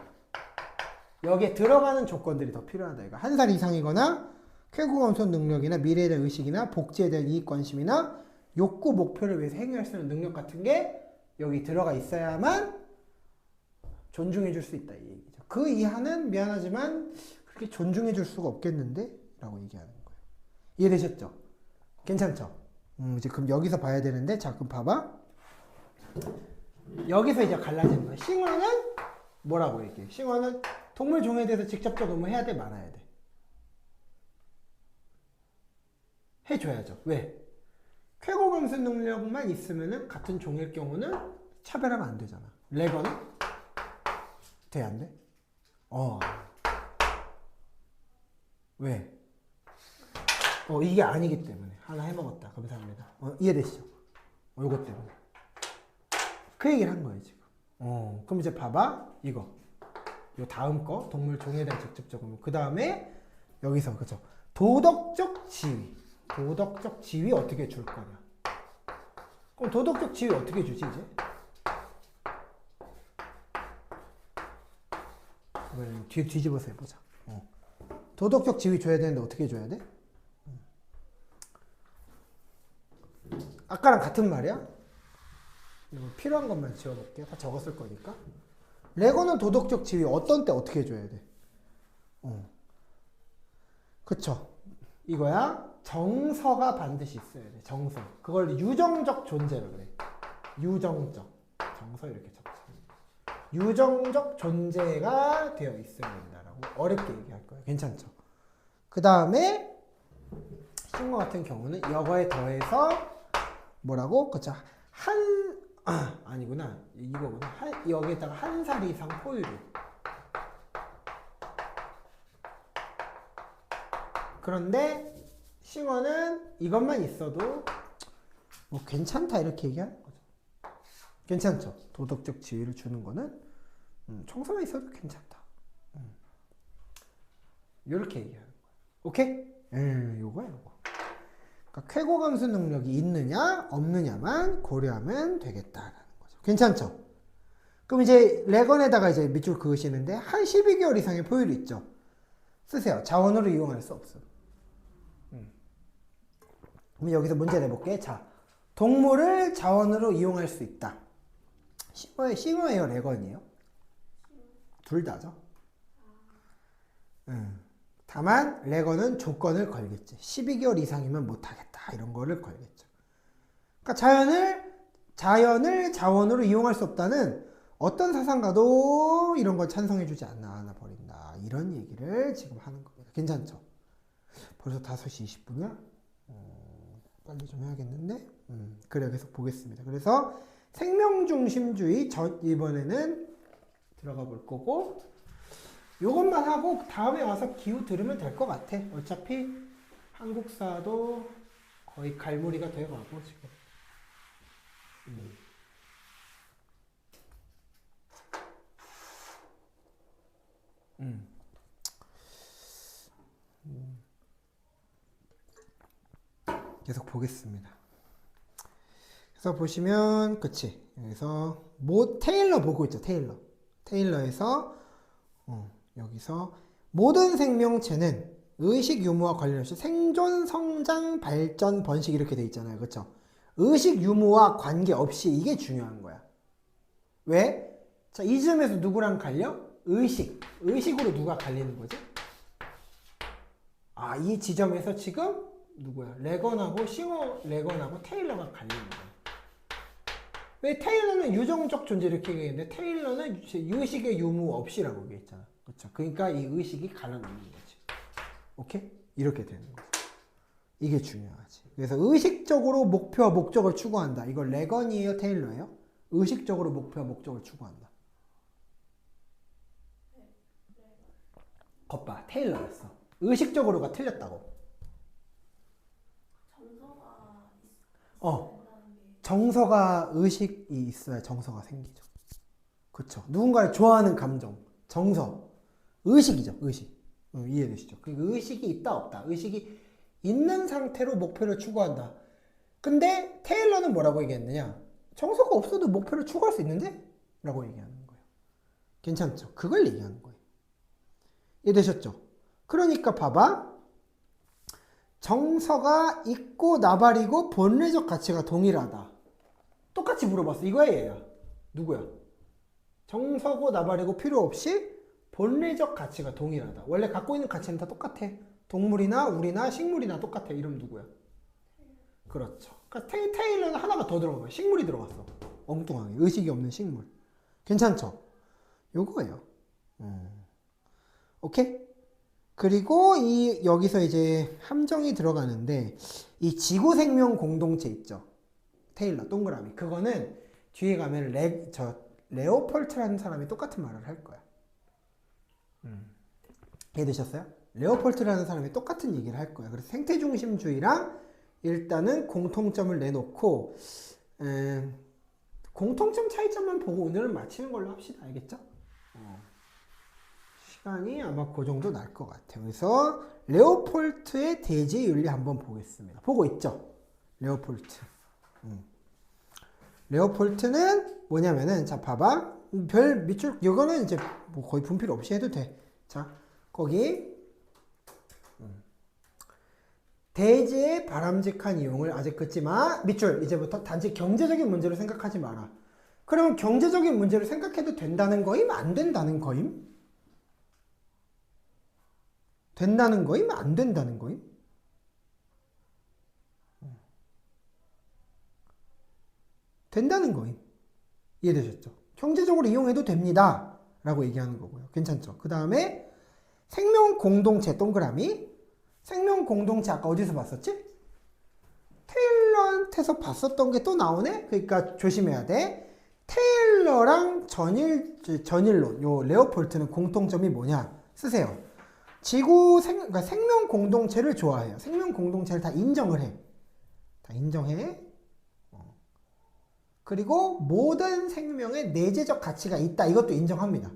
여기에 들어가는 조건들이 더 필요하다. 이거 1살 이상이거나 쾌고감소 능력이나 미래에 대한 의식이나 복지에 대한 이익관심이나 욕구 목표를 위해서 행위할 수 있는 능력 같은 게 여기 들어가 있어야만 존중해 줄 수 있다 이 얘기죠. 그 이하는 미안하지만 그렇게 존중해 줄 수가 없겠는데? 라고 얘기하는 거예요. 이해되셨죠? 괜찮죠? 이제 그럼 여기서 봐야 되는데 자 그럼 봐봐. 여기서 이제 갈라지는 거야. 싱어는 뭐라고 얘기해? 싱어는 동물 종에 대해서 직접적으로 뭐 해야 돼? 말아야 돼? 해줘야죠. 왜? 쾌고감수 능력만 있으면은 같은 종일 경우는 차별하면 안 되잖아. 레거는? 돼? 안 돼? 왜? 이게 아니기 때문에. 하나 해먹었다. 감사합니다. 이해되시죠? 요것 때문에. 그 얘기를 한 거예요, 지금. 그럼 이제 봐봐. 이거. 요 다음 거. 동물 종에 대한 직접적으로. 그 다음에 여기서, 그죠? 도덕적 지위. 도덕적 지위 어떻게 줄 거냐. 그럼 도덕적 지위 어떻게 주지, 이제? 이번엔 뒤집어서 해보자. 도덕적 지위 줘야 되는데 어떻게 줘야 돼? 아까랑 같은 말이야? 필요한 것만 지워볼게요. 다 적었을 거니까. 레고는 도덕적 지위 어떤 때 어떻게 해줘야 돼? 그쵸? 이거야. 정서가 반드시 있어야 돼. 정서. 그걸 유정적 존재라 그래. 유정적. 정서 이렇게 적자. 유정적 존재가 되어 있어야 된다라고 어렵게 얘기할 거예요. 괜찮죠? 그 다음에 싱어 같은 경우는 여거에 더해서 뭐라고? 그쵸? 아니구나. 이거구나. 여기에다가 1살 이상 포유류. 그런데 싱어는 이것만 있어도 뭐 괜찮다 이렇게 얘기하는 거죠. 괜찮죠? 도덕적 지위를 주는 거는 청소만 있어도 괜찮다. 이렇게 얘기하는 거야. 오케이? 요거야 요거. 그러니까 쾌고감수 능력이 있느냐 없느냐만 고려하면 되겠다라는 거죠. 괜찮죠? 그럼 이제 레건에다가 이제 밑줄 그으시는데 한 12개월 이상의 포유류 있죠? 쓰세요. 자원으로 이용할 수 없어. 그럼 여기서 문제 내볼게. 자, 동물을 자원으로 이용할 수 있다. 싱어예요, 레건이에요? 둘 다죠. 다만 레건은 조건을 걸겠지. 12개월 이상이면 못하겠다. 이런 거를 걸겠죠. 그러니까 자연을 자원으로 이용할 수 없다는 어떤 사상가도 이런 걸 찬성해주지 않아 버린다. 이런 얘기를 지금 하는 겁니다. 괜찮죠? 벌써 5시 20분이야? 빨리 좀 해야겠는데? 그래, 계속 보겠습니다. 그래서 생명중심주의 이번에는 들어가 볼 거고 요것만 하고 다음에 와서 기후 들으면 될 것 같아. 어차피 한국사도 거의 갈무리가 돼가고 지금. 계속 보겠습니다. 그래서 보시면 그치. 여기서 테일러 보고 있죠. 테일러에서 여기서 모든 생명체는 의식 유무와 관련없이 생존, 성장, 발전, 번식 이렇게 돼 있잖아요. 그렇죠? 의식 유무와 관계없이 이게 중요한 거야. 왜? 자, 이 점에서 누구랑 갈려? 의식으로 누가 갈리는 거지? 이 지점에서 지금 누구야? 레건하고 레건하고 테일러가 갈리는 거야. 왜 테일러는 유정적 존재 이렇게 얘기했는데 테일러는 의식의 유무 없이라고 얘기했잖아. 그렇죠? 그러니까 이 의식이 갈라놓는 거지. 오케이? 이렇게 되는 거지. 이게 중요하지. 그래서 의식적으로 목표와 목적을 추구한다. 이거 레건이에요, 테일러예요? 의식적으로 목표와 목적을 추구한다. 겉봐, 테일러였어. 의식적으로가 틀렸다고. 정서가 의식이 있어야 정서가 생기죠. 그렇죠. 누군가를 좋아하는 감정, 정서, 의식이죠. 의식. 이해되시죠? 그 의식이 있다 없다. 의식이 있는 상태로 목표를 추구한다. 근데 테일러는 뭐라고 얘기했느냐? 정서가 없어도 목표를 추구할 수 있는데? 라고 얘기하는 거예요. 괜찮죠? 그걸 얘기하는 거예요. 이해되셨죠? 그러니까 봐봐. 정서가 있고 나발이고 본래적 가치가 동일하다. 똑같이 물어봤어. 이거야 얘야. 누구야? 정서고 나발이고 필요 없이 본래적 가치가 동일하다. 원래 갖고 있는 가치는 다 똑같아. 동물이나 우리나 식물이나 똑같아. 이름 누구야? 그렇죠. 그러니까 테일러는 하나가 더 들어가요. 식물이 들어갔어. 엉뚱하게. 의식이 없는 식물. 괜찮죠? 요거예요. 오케이? 그리고 여기서 이제 함정이 들어가는데 이 지구 생명 공동체 있죠. 테일러 동그라미. 그거는 뒤에 가면 레오폴트라는 사람이 똑같은 말을 할 거야. 이해되셨어요? 레오폴트라는 사람이 똑같은 얘기를 할 거야. 그래서 생태중심주의랑 일단은 공통점을 내놓고 공통점 차이점만 보고 오늘은 마치는 걸로 합시다. 알겠죠? 시간이 아마 그 정도 날 것 같아요. 그래서 레오폴트의 대지의 윤리 한번 보겠습니다. 보고 있죠? 레오폴트. 레오폴트는 뭐냐면은 자 봐봐. 별 밑줄 이거는 이제 뭐 거의 분필 없이 해도 돼. 자 거기 대지의 바람직한 이용을 아직 긋지 마. 밑줄 이제부터 단지 경제적인 문제로 생각하지 마라. 그러면 경제적인 문제로 생각해도 된다는 거임? 안 된다는 거임? 된다는 거임? 안 된다는 거임? 된다는 거임. 이해되셨죠? 경제적으로 이용해도 됩니다. 라고 얘기하는 거고요. 괜찮죠? 그 다음에 생명 공동체 동그라미. 생명 공동체 아까 어디서 봤었지? 테일러한테서 봤었던 게 또 나오네? 그러니까 조심해야 돼. 테일러랑 전일론, 요 레오폴트는 공통점이 뭐냐? 쓰세요. 그러니까 생명 공동체를 좋아해요. 생명 공동체를 다 인정을 해. 다 인정해. 그리고 모든 생명에 내재적 가치가 있다. 이것도 인정합니다.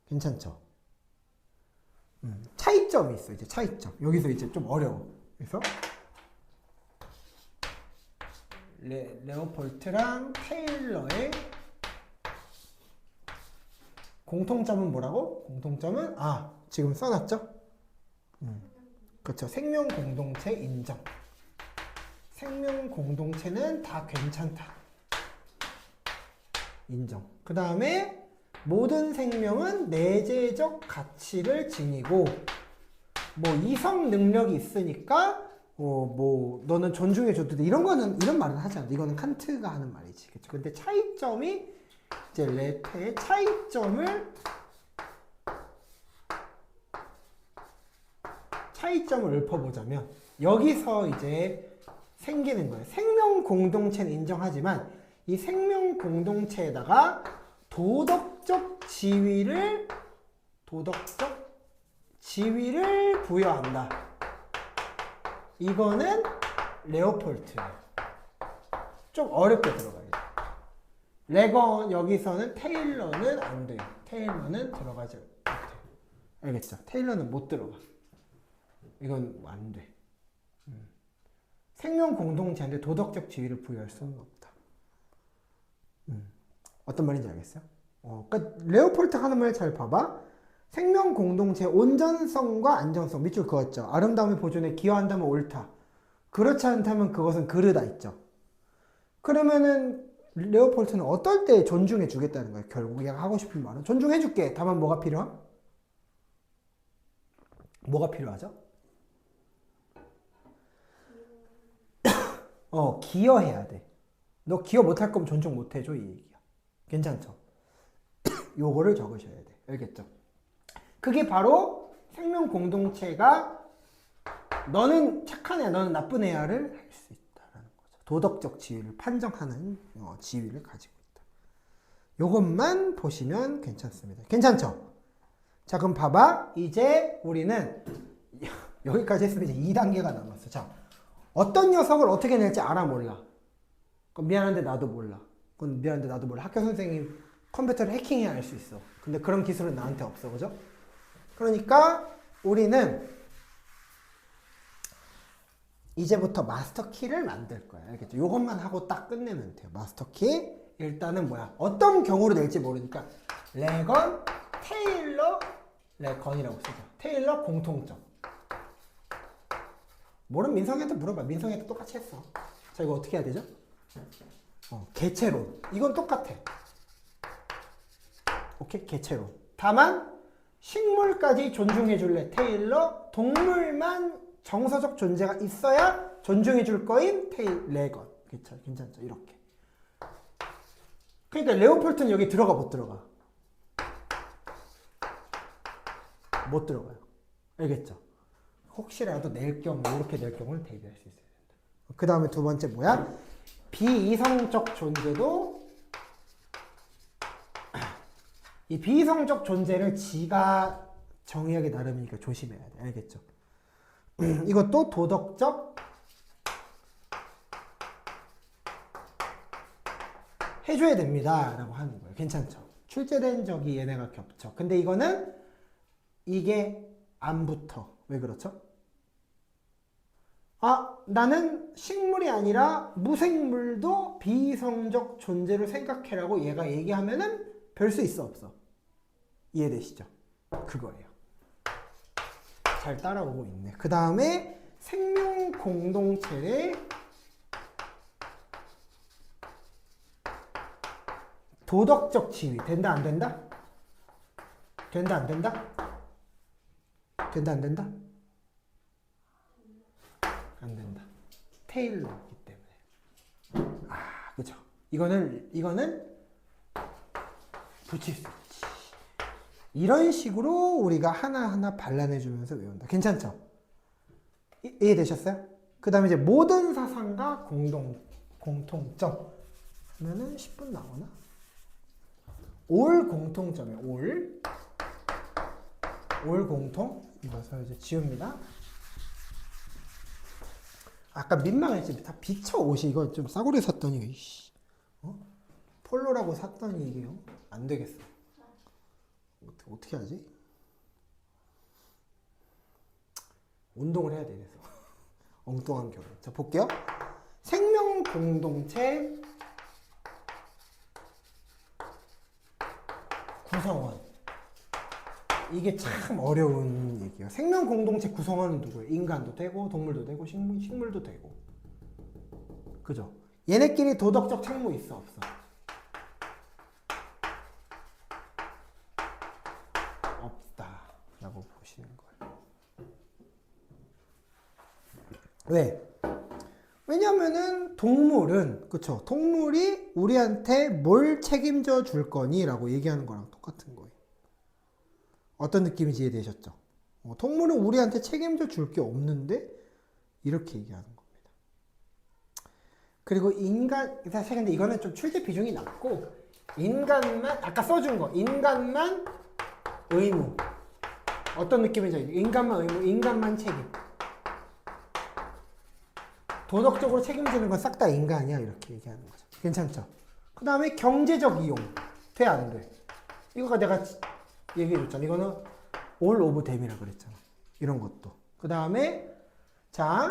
괜찮죠? 차이점이 있어. 이제 차이점. 여기서 이제 좀 어려워. 그래서 레오폴트랑 테일러의 공통점은 뭐라고? 공통점은 지금 써놨죠? 그렇죠. 생명 공동체 인정. 생명 공동체는 다 괜찮다. 인정. 그 다음에 모든 생명은 내재적 가치를 지니고 뭐 이성 능력이 있으니까 뭐 너는 존중해줘도 돼. 이런 말은 하지 않아. 이거는 칸트가 하는 말이지. 그렇죠. 근데 차이점이 이제 레테의 차이점을 읊어보자면 여기서 이제 생기는 거예요. 생명 공동체는 인정하지만 이 생명 공동체에다가 도덕적 지위를 부여한다. 이거는 레오폴트예요. 좀 어렵게 들어가요. 여기서는 테일러는 안 돼요. 테일러는 들어가지 못해요. 알겠죠? 테일러는 못 들어가. 이건 안 돼. 생명 공동체인데 도덕적 지위를 부여할 수는 없다. 어떤 말인지 알겠어요? 그러니까 레오폴트 하는 말 잘 봐봐. 생명 공동체 온전성과 안정성 밑줄 그었죠. 아름다움의 보존에 기여한다면 옳다. 그렇지 않다면 그것은 그르다 있죠. 그러면은 레오폴트는 어떨 때 존중해 주겠다는 거예요. 결국 얘가 하고 싶은 말은 존중해 줄게. 다만 뭐가 필요함? 뭐가 필요하죠? 기여해야 돼. 너 기여 못할 거면 존중 못 해줘 이 얘기야. 괜찮죠? 요거를 적으셔야 돼. 알겠죠? 그게 바로 생명 공동체가 너는 착한 애, 너는 나쁜 애야를 할 수 있다라는 거죠. 도덕적 지위를 판정하는 지위를 가지고 있다. 요것만 보시면 괜찮습니다. 괜찮죠? 자, 그럼 봐봐. 이제 우리는 여기까지 했으면 이제 2단계가 남았어. 자, 어떤 녀석을 어떻게 낼지 알아 몰라. 그럼 미안한데 나도 몰라. 그건 미안한데 나도 몰라. 학교 선생님 컴퓨터를 해킹해야 알 수 있어. 근데 그런 기술은 나한테 없어. 그죠? 그러니까 우리는 이제부터 마스터키를 만들 거야. 알겠죠? 요것만 하고 딱 끝내면 돼요. 마스터키. 일단은 뭐야? 어떤 경우로 낼지 모르니까 레건, 테일러, 레건이라고 쓰죠. 테일러 공통점. 모르면 민성이한테 물어봐. 민성이한테 똑같이 했어. 자, 이거 어떻게 해야 되죠? 개체론. 이건 똑같아. 오케이? 개체론. 다만 식물까지 존중해 줄래 테일러, 동물만 정서적 존재가 있어야 존중해 줄 거인 레건. 괜찮죠? 이렇게. 그러니까 레오폴트는 여기 들어가 못 들어가? 못 들어가요. 알겠죠? 혹시라도 낼 경우, 이렇게 낼 경우는 대비할 수 있어야 된다. 그 다음에 두 번째 뭐야? 비이성적 존재도 이 비이성적 존재를 지가 정의하기 나름이니까 조심해야 돼. 알겠죠? 이것도 도덕적 해줘야 됩니다 라고 하는 거예요. 괜찮죠? 출제된 적이 얘네가 겹쳐. 근데 이거는 이게 안 붙어. 왜 그렇죠? 나는 식물이 아니라 무생물도 비이성적 존재로 생각해라고 얘가 얘기하면은 별 수 있어 없어? 이해되시죠? 그거예요. 잘 따라오고 있네. 그 다음에 생명 공동체의 도덕적 지위. 된다 안 된다? 된다 안 된다? 된다 안 된다? 안 된다. 테일러이기 때문에. 그죠? 이거는 붙일 수 있지. 이런 식으로 우리가 하나하나 발라내주면서 외운다. 괜찮죠? 이해되셨어요? 그 다음에 이제 모든 사상과 공통점 하면은 10분 나오나? 올 공통점이에요. 올 공통. 이거서 이제 지웁니다. 아까 민망했지. 다 비쳐 옷이. 이거 좀 싸구려 샀더니 이씨. 폴로라고 샀더니 이게 안 되겠어. 어떻게 하지? 운동을 해야 돼. 그래서 엉뚱한 결혼. 자, 볼게요. 생명 공동체 구성원. 이게 참 어려운 얘기예요. 생명 공동체 구성원은 누구예요? 인간도 되고 동물도 되고 식물도 되고. 그죠? 얘네끼리 도덕적 책무 있어 없어? 없다 라고 보시는 거예요. 왜? 왜냐면은 동물은, 그쵸? 동물이 우리한테 뭘 책임져 줄 거니? 라고 얘기하는 거랑 똑같은 거예요. 어떤 느낌인지 이해되셨죠? 동물은 우리한테 책임져 줄 게 없는데 이렇게 얘기하는 겁니다. 그리고 사실 근데 이거는 좀 출제 비중이 낮고, 인간만, 아까 써준 거, 인간만 의무. 어떤 느낌인지 알죠? 인간만 의무, 인간만 책임. 도덕적으로 책임지는 건 싹 다 인간이야. 이렇게 얘기하는 거죠. 괜찮죠? 그 다음에 경제적 이용. 돼, 안 돼? 이거가 내가 얘기해줬잖아. 이거는 all of them이라 그랬잖아. 이런 것도. 그 다음에 자,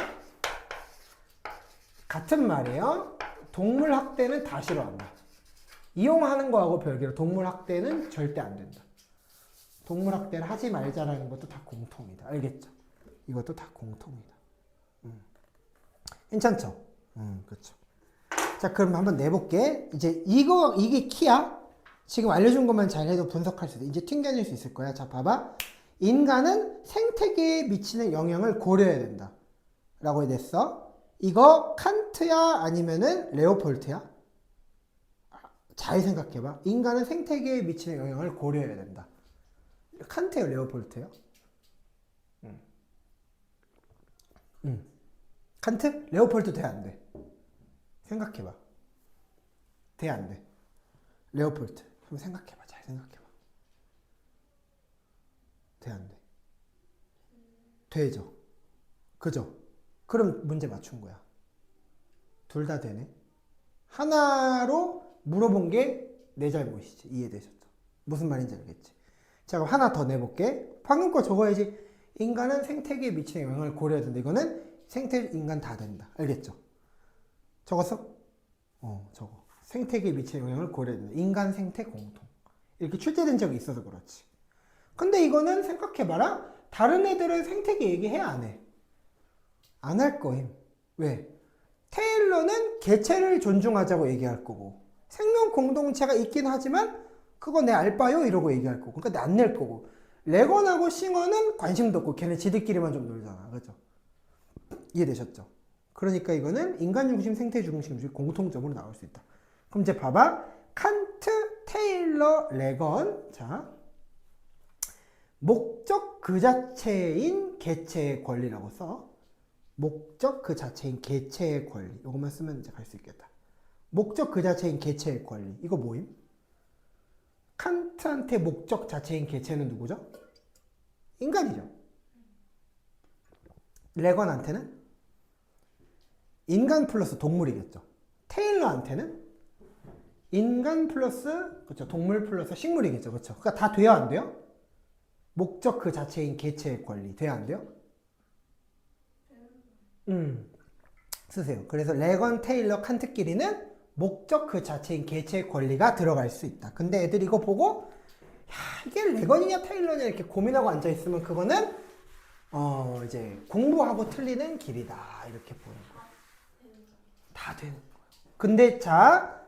같은 말이에요. 동물 학대는 다 싫어한다. 이용하는 거하고 별개로 동물 학대는 절대 안 된다. 동물 학대를 하지 말자라는 것도 다 공통이다. 알겠죠? 이것도 다 공통이다. 괜찮죠? 그렇죠. 자, 그럼 한번 내볼게. 이제 이게 키야. 지금 알려준 것만 잘 해도 분석할 수 있어. 이제 튕겨낼 수 있을 거야. 자, 봐봐. 인간은 생태계에 미치는 영향을 고려해야 된다. 라고 됐어. 이거 칸트야? 아니면은 레오폴트야? 잘 생각해봐. 인간은 생태계에 미치는 영향을 고려해야 된다. 칸트예요? 레오폴트예요? 칸트? 레오폴트 돼? 안 돼? 생각해봐. 돼? 안 돼? 레오폴트. 한번 생각해봐. 잘 생각해봐. 돼? 안 돼? 되죠? 그죠? 그럼 문제 맞춘 거야. 둘 다 되네. 하나로 물어본 게 내 잘못이지. 이해되셨죠? 무슨 말인지 알겠지? 자, 그럼 하나 더 내볼게. 방금 거 적어야지. 인간은 생태계에 미치는 영향을 고려해야 된다. 이거는 생태, 인간 다 된다. 알겠죠? 적었어? 적어. 생태계에 미치는 영향을 고려해야 된다. 인간 생태 공통. 이렇게 출제된 적이 있어서 그렇지. 근데 이거는 생각해봐라. 다른 애들은 생태계 얘기해? 안 해? 안 할 거임. 왜? 테일러는 개체를 존중하자고 얘기할 거고 생명 공동체가 있긴 하지만 그거 내 알바요 이러고 얘기할 거고 그러니까 안 낼 거고 레건하고 싱어는 관심도 없고 걔네 지들끼리만 좀 놀잖아. 그죠? 이해되셨죠? 그러니까 이거는 인간 중심, 생태 중심주의 공통점으로 나올 수 있다. 그럼 이제 봐봐. 칸트, 테일러, 레건. 자, 목적 그 자체인 개체의 권리라고 써. 목적 그 자체인 개체의 권리. 이것만 쓰면 이제 갈 수 있겠다. 목적 그 자체인 개체의 권리. 이거 뭐임? 칸트한테 목적 자체인 개체는 누구죠? 인간이죠. 레건한테는 인간 플러스 동물이겠죠. 테일러한테는 인간 플러스 그렇죠. 동물 플러스 식물이겠죠. 그렇죠. 그러니까 다 돼야 안 돼요? 목적 그 자체인 개체의 권리 돼야 안 돼요? 쓰세요. 그래서 레건, 테일러, 칸트끼리는 목적 그 자체인 개체의 권리가 들어갈 수 있다. 근데 애들이 이거 보고 야, 이게 레건이냐 테일러냐 이렇게 고민하고 앉아 있으면 그거는 이제 공부하고 틀리는 길이다. 이렇게 보는 거야. 다 되는 거야. 근데 자,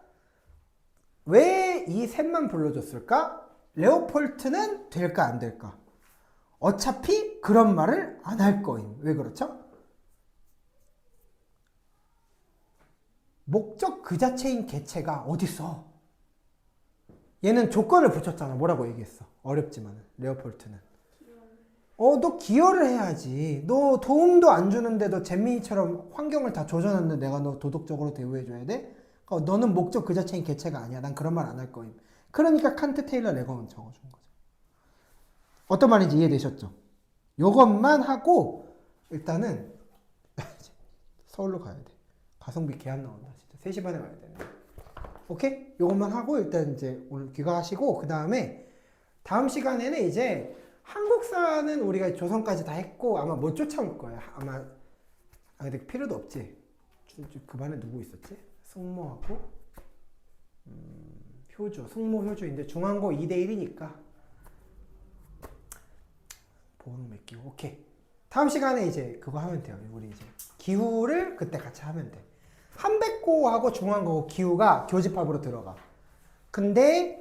왜 이 셋만 불러줬을까? 레오폴트는 될까 안 될까? 어차피 그런 말을 안 할 거임. 왜 그렇죠? 목적 그 자체인 개체가 어딨어? 얘는 조건을 붙였잖아. 뭐라고 얘기했어? 어렵지만 레오폴트는. 너 기여를 해야지. 너 도움도 안 주는데도 잼민이처럼 환경을 다 조져놨는데 내가 너 도덕적으로 대우해줘야 돼? 너는 목적 그 자체인 개체가 아니야. 난 그런 말 안 할 거임. 그러니까 칸트, 테일러, 레건은 적어준 거죠. 어떤 말인지 이해되셨죠? 요것만 하고 일단은 서울로 가야 돼. 가성비 개 안 나온다. 진짜 3시 반에 가야 되네. 오케이? 요것만 하고 일단 이제 오늘 귀가하시고 그 다음에 다음 시간에는 이제 한국사는 우리가 조선까지 다 했고 아마 못 쫓아올 거야. 아마 근데 필요도 없지. 그 반에 누구 있었지? 승모하고 효주, 승모 효주인데 중앙고 2대1이니까 보호는 맡기고 오케이. 다음 시간에 이제 그거 하면 돼요. 우리 이제 기후를 그때 같이 하면 돼. 한백고하고 중앙고 기후가 교집합으로 들어가. 근데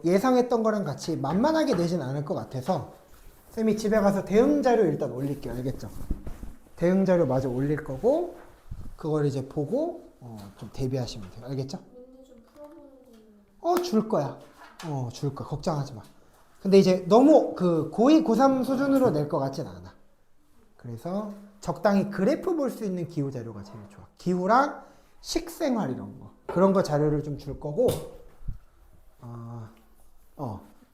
예상했던 거랑 같이 만만하게 내진 않을 것 같아서 쌤이 집에 가서 대응 자료 일단 올릴게요. 알겠죠? 대응 자료 마저 올릴 거고 그걸 이제 보고 좀 대비하시면 돼요. 알겠죠? 문제 좀 풀어보는 거는 줄 거야. 줄 거야. 걱정하지 마. 근데 이제 너무 그 고2, 고3 수준으로 낼 것 같진 않아. 그래서 적당히 그래프 볼 수 있는 기후 자료가 제일 좋아. 기후랑 식생활 이런 거. 그런 거 자료를 좀 줄 거고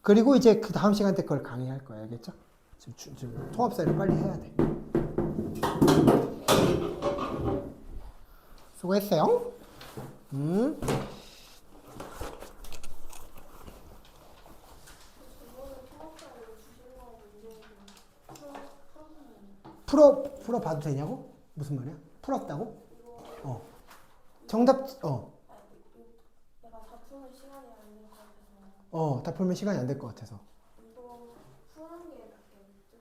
그리고 이제 그 다음 시간 때 그걸 강의할 거야. 알겠죠? 지금 통합사를 빨리 해야 돼. 수고했어요. 풀어봐도 되냐고? 무슨 말이야? 풀었다고? 정답, 내가 다 푸는 시간이 안 될 것 같아서 다 풀면 시간이 안 될 것 같아서. 이거 푸는 게 낫겠죠?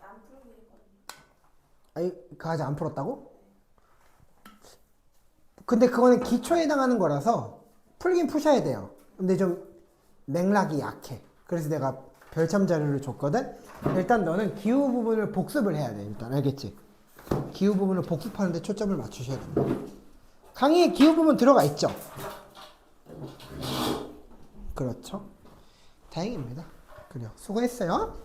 안 푸는 게 있거든요. 아니, 그거 아직 안 풀었다고? 근데 그거는 기초에 해당하는 거라서 풀긴 푸셔야 돼요. 근데 좀 맥락이 약해. 그래서 내가 별참 자료를 줬거든? 일단 너는 기후 부분을 복습을 해야 돼. 일단 알겠지? 기후 부분을 복습하는데 초점을 맞추셔야 됩니다. 강의에 기후 부분 들어가 있죠? 그렇죠? 다행입니다. 그래요. 수고했어요.